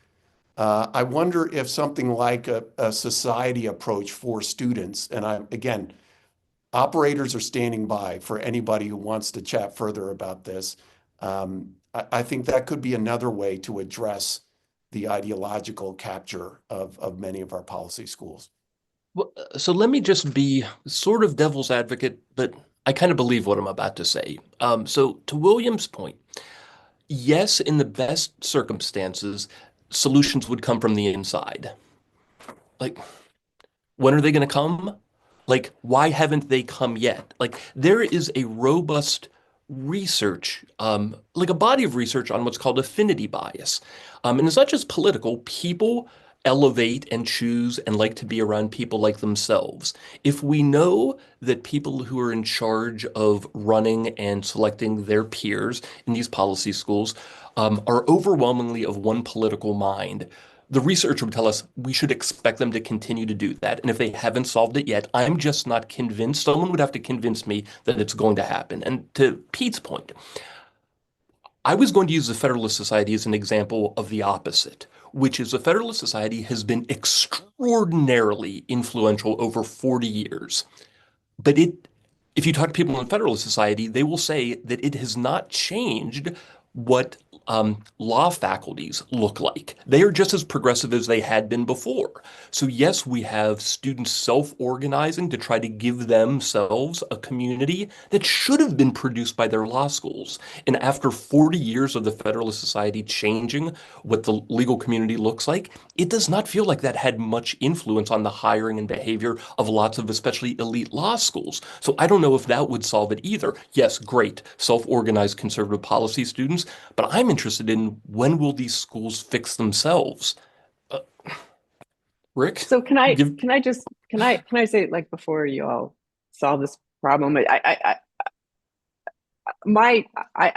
I wonder if something like a society approach for students, and again, operators are standing by for anybody who wants to chat further about this. I think that could be another way to address the ideological capture of many of our policy schools. Well, so let me just be sort of devil's advocate, but I kind of believe what I'm about to say. So to William's point, yes, in the best circumstances, solutions would come from the inside. Like, when are they going to come? Like, why haven't they come yet? Like, there is a robust research, like a body of research on what's called affinity bias. And it's not just political. People elevate and choose and like to be around people like themselves. If we know that people who are in charge of running and selecting their peers in these policy schools are overwhelmingly of one political mind, the research would tell us we should expect them to continue to do that. And if they haven't solved it yet, I'm just not convinced. Someone would have to convince me that it's going to happen. And to Pete's point, I was going to use the Federalist Society as an example of the opposite, which is the Federalist Society has been extraordinarily influential over 40 years. But if you talk to people in the Federalist Society, they will say that it has not changed what law faculties look like. They are just as progressive as they had been before. So yes, we have students self-organizing to try to give themselves a community that should have been produced by their law schools. And after 40 years of the Federalist Society changing what the legal community looks like, it does not feel like that had much influence on the hiring and behavior of lots of especially elite law schools. So I don't know if that would solve it either. Yes, great, self-organized conservative policy students, but I'm interested in when will these schools fix themselves? Rick? So can I say, like, before you all solve this problem, I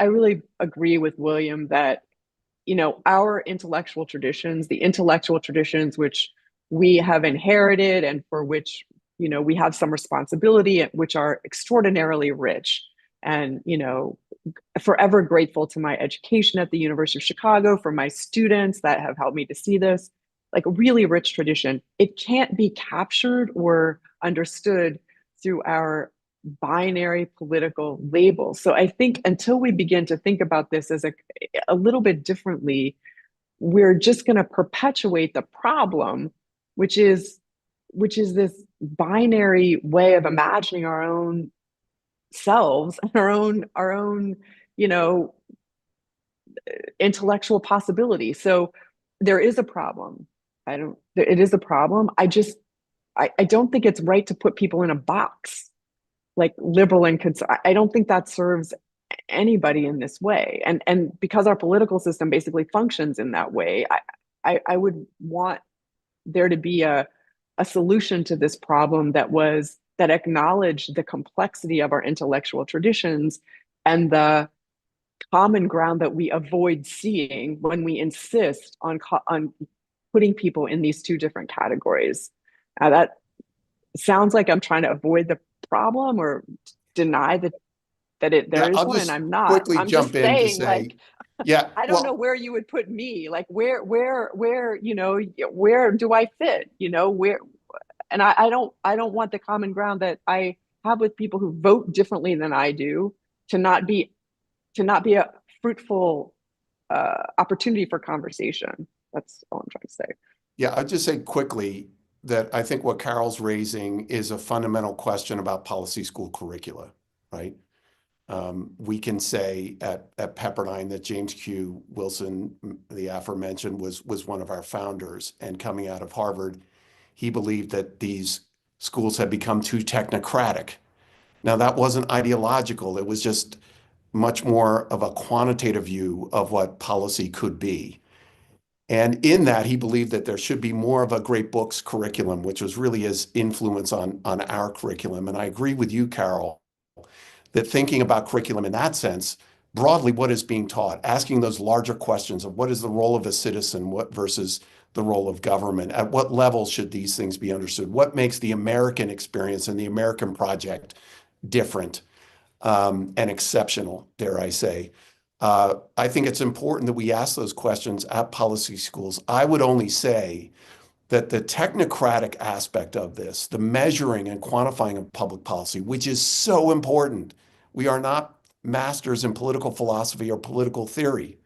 really agree with William that, our intellectual traditions, the intellectual traditions which we have inherited and for which, we have some responsibility, which are extraordinarily rich. And, forever grateful to my education at the University of Chicago, for my students that have helped me to see this, like, a really rich tradition. It can't be captured or understood through our binary political labels. So I think until we begin to think about this as a little bit differently, we're just going to perpetuate the problem, which is this binary way of imagining our own selves and our own, you know, intellectual possibility. So there is a problem. It is a problem. I don't think it's right to put people in a box like liberal and conservative. I don't think that serves anybody in this way. And because our political system basically functions in that way, I would want there to be a solution to this problem that acknowledged the complexity of our intellectual traditions and the common ground that we avoid seeing when we insist on putting people in these two different categories. That sounds like I'm trying to avoid the problem or deny that there Yeah, is I'll one, and just I'm not. quickly I'm just jump in to saying, say, like, yeah, I don't know well, where you would put me. Like, where do I fit? Where, and I don't want the common ground that I have with people who vote differently than I do to not be a fruitful opportunity for conversation. That's all I'm trying to say. yeah, I'll just say quickly that I think what Carol's raising is a fundamental question about policy school curricula, right? We can say at Pepperdine that James Q. Wilson, the aforementioned, was one of our founders, and coming out of Harvard, he believed that these schools had become too technocratic. Now, that wasn't ideological. It was just much more of a quantitative view of what policy could be. And in that, he believed that there should be more of a great books curriculum, which was really his influence on our curriculum. And I agree with you, Carol, that thinking about curriculum in that sense, broadly, what is being taught, asking those larger questions of what is the role of a citizen, what versus the role of government, at what level should these things be understood, what makes the American experience and the American project different and exceptional, dare I say. I think it's important that we ask those questions at policy schools. I would only say that the technocratic aspect of this, the measuring and quantifying of public policy, which is so important. We are not masters in political philosophy or political theory.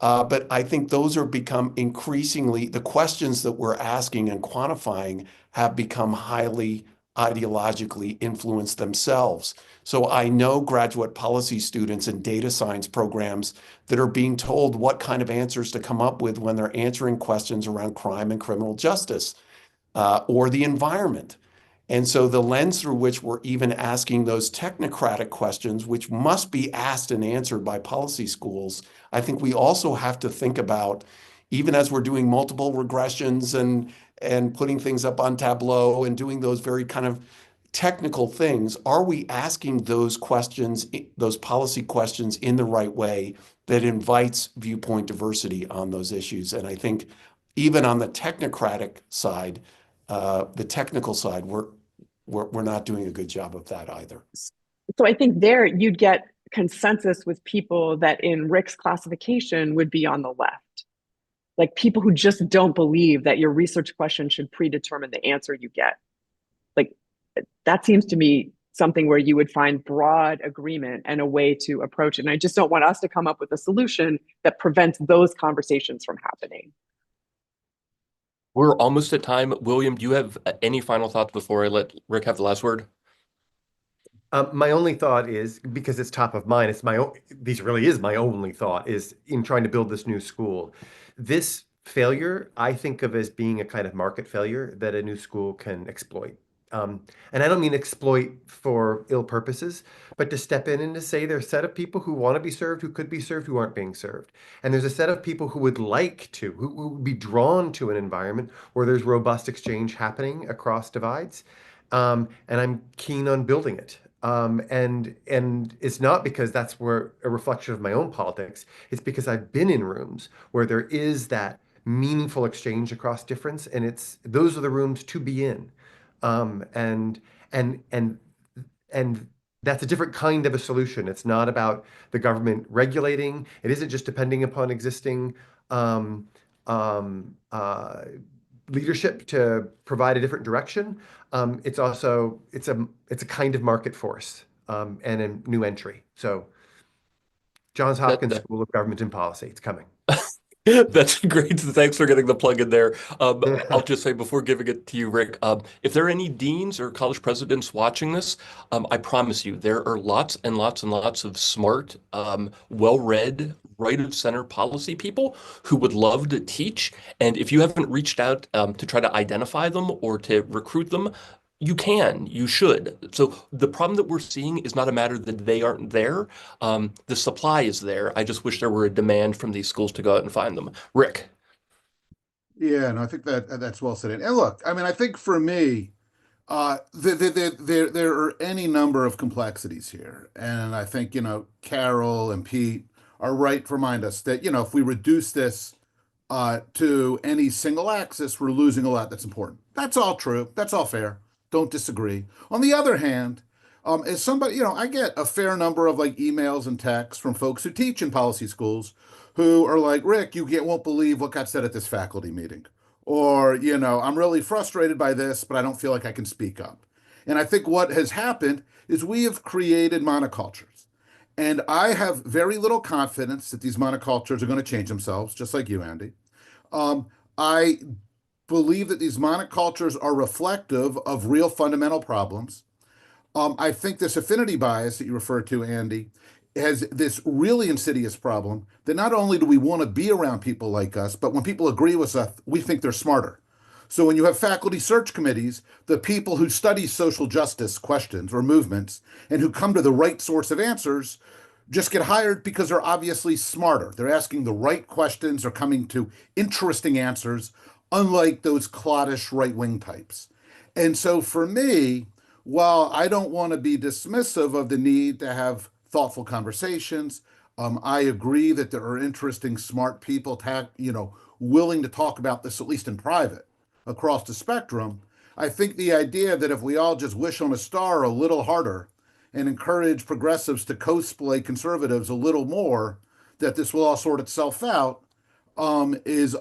But I think those are become increasingly, the questions that we're asking and quantifying have become highly ideologically influenced themselves. So I know graduate policy students in data science programs that are being told what kind of answers to come up with when they're answering questions around crime and criminal justice or the environment. And so the lens through which we're even asking those technocratic questions, which must be asked and answered by policy schools, I think we also have to think about, even as we're doing multiple regressions and putting things up on Tableau and doing those very kind of technical things, are we asking those questions, those policy questions in the right way that invites viewpoint diversity on those issues? And I think even on the technocratic side, the technical side, we're not doing a good job of that either. So I think there you'd get consensus with people that in Rick's classification would be on the left. Like people who just don't believe that your research question should predetermine the answer you get. Like that seems to me something where you would find broad agreement and a way to approach it. And I just don't want us to come up with a solution that prevents those conversations from happening. We're almost at time. William, do you have any final thoughts before I let Rick have the last word? My only thought is, because it's top of mind, this really is my only thought, is in trying to build this new school. This failure, I think of as being a kind of market failure that a new school can exploit. And I don't mean exploit for ill purposes, but to step in and to say there's a set of people who want to be served, who could be served, who aren't being served. And there's a set of people who would like to, who would be drawn to an environment where there's robust exchange happening across divides. And I'm keen on building it. And it's not because that's where a reflection of my own politics. It's because I've been in rooms where there is that meaningful exchange across difference, and those are the rooms to be in. And and and and that's a different kind of a solution. It's not about the government regulating. It isn't just depending upon existing um, um, uh, leadership to provide a different direction. It's also it's a kind of market force and a new entry. So Johns Hopkins That School of Government and Policy, it's coming. That's great. Thanks for getting the plug in there. I'll just say before giving it to you, Rick, if there are any deans or college presidents watching this, I promise you there are lots and lots and lots of smart, well-read, right-of-center policy people who would love to teach. And if you haven't reached out to try to identify them or to recruit them, you should. So the problem that we're seeing is not a matter that they aren't there. The supply is there. I just wish there were a demand from these schools to go out and find them. Rick. Yeah, no, I think that's well said. And look, I mean, I think for me, there are any number of complexities here, and I think Carol and Pete are right to remind us that if we reduce this to any single axis, we're losing a lot that's important. That's all true. That's all fair. Don't disagree. On the other hand, as somebody, I get a fair number of like emails and texts from folks who teach in policy schools who are like, Rick, won't believe what got said at this faculty meeting. Or, I'm really frustrated by this, but I don't feel like I can speak up. And I think what has happened is we have created monocultures. And I have very little confidence that these monocultures are going to change themselves, just like you, Andy. I believe that these monocultures are reflective of real fundamental problems. I think this affinity bias that you referred to, Andy, has this really insidious problem that not only do we want to be around people like us, but when people agree with us, we think they're smarter. So when you have faculty search committees, the people who study social justice questions or movements and who come to the right source of answers just get hired because they're obviously smarter. They're asking the right questions, they're coming to interesting answers, unlike those cloddish right-wing types. And so for me, while I don't want to be dismissive of the need to have thoughtful conversations, I agree that there are interesting, smart people, willing to talk about this, at least in private, across the spectrum. I think the idea that if we all just wish on a star a little harder and encourage progressives to cosplay conservatives a little more, that this will all sort itself out, is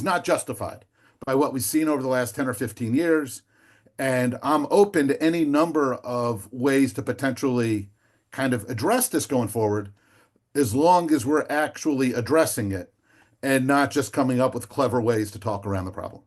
not justified by what we've seen over the last 10 or 15 years. And I'm open to any number of ways to potentially kind of address this going forward, as long as we're actually addressing it and not just coming up with clever ways to talk around the problem.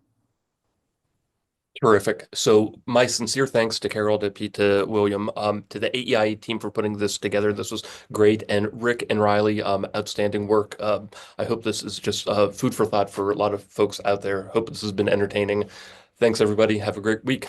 Terrific. So my sincere thanks to Carol, to Pete, to William, to the AEI team for putting this together. This was great. And Rick and Riley, outstanding work. I hope this is just food for thought for a lot of folks out there. Hope this has been entertaining. Thanks, everybody. Have a great week.